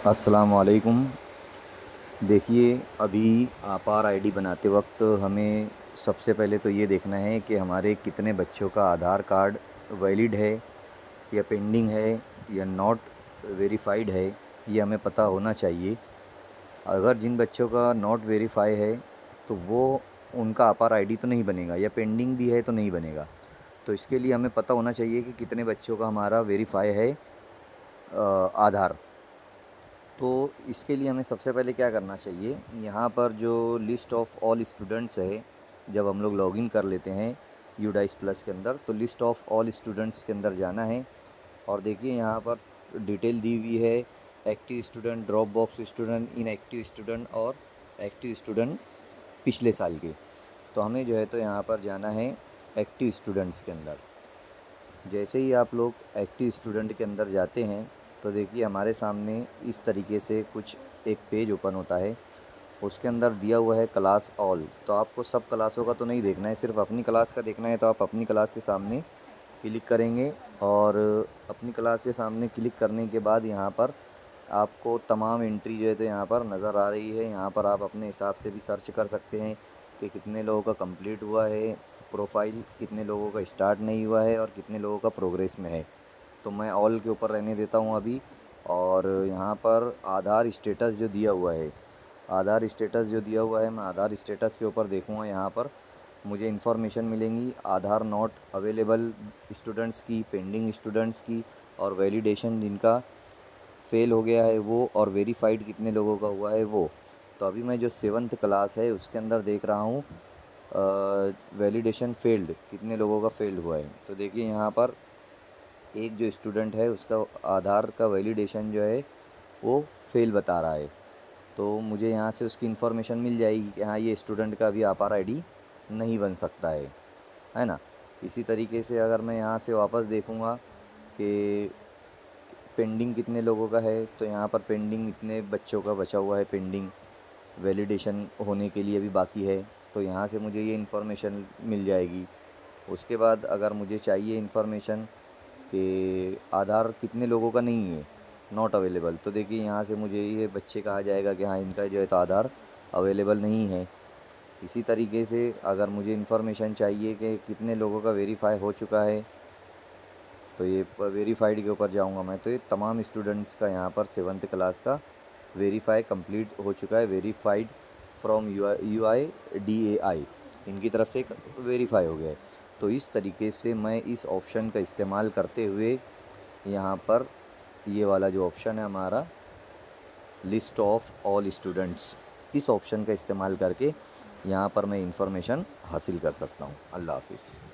अस्सलाम वालेकुम। देखिए, अभी आपार आईडी बनाते वक्त हमें सबसे पहले तो ये देखना है कि हमारे कितने बच्चों का आधार कार्ड वैलिड है या पेंडिंग है या नॉट वेरीफाइड है, ये हमें पता होना चाहिए। अगर जिन बच्चों का नॉट वेरीफाई है तो वो उनका आपार आईडी तो नहीं बनेगा, या पेंडिंग भी है तो नहीं बनेगा। तो इसके लिए हमें पता होना चाहिए कि कितने बच्चों का हमारा वेरीफाई है आधार। तो इसके लिए हमें सबसे पहले क्या करना चाहिए, यहाँ पर जो लिस्ट ऑफ ऑल स्टूडेंट्स है, जब हम लोग लॉगिन कर लेते हैं यूडाइस प्लस के अंदर, तो लिस्ट ऑफ ऑल स्टूडेंट्स के अंदर जाना है। और देखिए यहाँ पर डिटेल दी हुई है, active student, drop box student, inactive student और एक्टिव स्टूडेंट पिछले साल के। तो हमें जो है तो यहाँ पर जाना है एक्टिव स्टूडेंट्स के अंदर। जैसे ही आप लोग एक्टिव स्टूडेंट के अंदर जाते हैं तो देखिए हमारे सामने इस तरीके से कुछ एक पेज ओपन होता है। उसके अंदर दिया हुआ है क्लास ऑल। तो आपको सब क्लासों का तो नहीं देखना है, सिर्फ अपनी क्लास का देखना है। तो आप अपनी क्लास के सामने क्लिक करेंगे और अपनी क्लास के सामने क्लिक करने के बाद यहाँ पर आपको तमाम एंट्री जो है तो यहाँ पर नज़र आ रही है। यहाँ पर आप अपने हिसाब से भी सर्च कर सकते हैं कि कितने लोगों का कंप्लीट हुआ है प्रोफाइल, कितने लोगों का स्टार्ट नहीं हुआ है और कितने लोगों का प्रोग्रेस में है। तो मैं ऑल के ऊपर रहने देता हूँ अभी। और यहाँ पर आधार स्टेटस जो दिया हुआ है, आधार स्टेटस जो दिया हुआ है, मैं आधार स्टेटस के ऊपर देखूँगा। यहाँ पर मुझे इन्फॉर्मेशन मिलेंगी आधार नॉट अवेलेबल स्टूडेंट्स की, पेंडिंग स्टूडेंट्स की, और वैलिडेशन जिनका फ़ेल हो गया है वो, और वेरीफाइड कितने लोगों का हुआ है वो। तो अभी मैं जो 7th क्लास है उसके अंदर देख रहा हूँ वैलिडेशन फेल्ड, कितने लोगों का फेल्ड हुआ है। तो देखिए यहाँ पर एक जो स्टूडेंट है उसका आधार का वैलिडेशन जो है वो फेल बता रहा है। तो मुझे यहाँ से उसकी इन्फॉर्मेशन मिल जाएगी कि हाँ, ये स्टूडेंट का अभी आपार आईडी नहीं बन सकता है ना। इसी तरीके से अगर मैं यहाँ से वापस देखूँगा कि पेंडिंग कितने लोगों का है, तो यहाँ पर पेंडिंग इतने बच्चों का बचा हुआ है, पेंडिंग वैलिडेशन होने के लिए भी बाकी है। तो यहाँ से मुझे ये इन्फॉर्मेशन मिल जाएगी। उसके बाद अगर मुझे चाहिए इन्फॉर्मेशन कि आधार कितने लोगों का नहीं है नॉट अवेलेबल, तो देखिए यहाँ से मुझे ये बच्चे कहा जाएगा कि हाँ, इनका जो है तो आधार अवेलेबल नहीं है। इसी तरीके से अगर मुझे इन्फॉर्मेशन चाहिए कि कितने लोगों का वेरीफाई हो चुका है, तो ये वेरीफाइड के ऊपर जाऊंगा मैं। तो ये तमाम स्टूडेंट्स का यहाँ पर 7th क्लास का वेरीफाई कंप्लीट हो चुका है, वेरीफाइड फ्रॉम UIDAI, इनकी तरफ से एक वेरीफाई हो गया है। तो इस तरीके से मैं इस ऑप्शन का इस्तेमाल करते हुए यहाँ पर ये वाला जो ऑप्शन है हमारा लिस्ट ऑफ ऑल स्टूडेंट्स, इस ऑप्शन का इस्तेमाल करके यहाँ पर मैं इंफॉर्मेशन हासिल कर सकता हूँ। अल्लाह हाफिज़।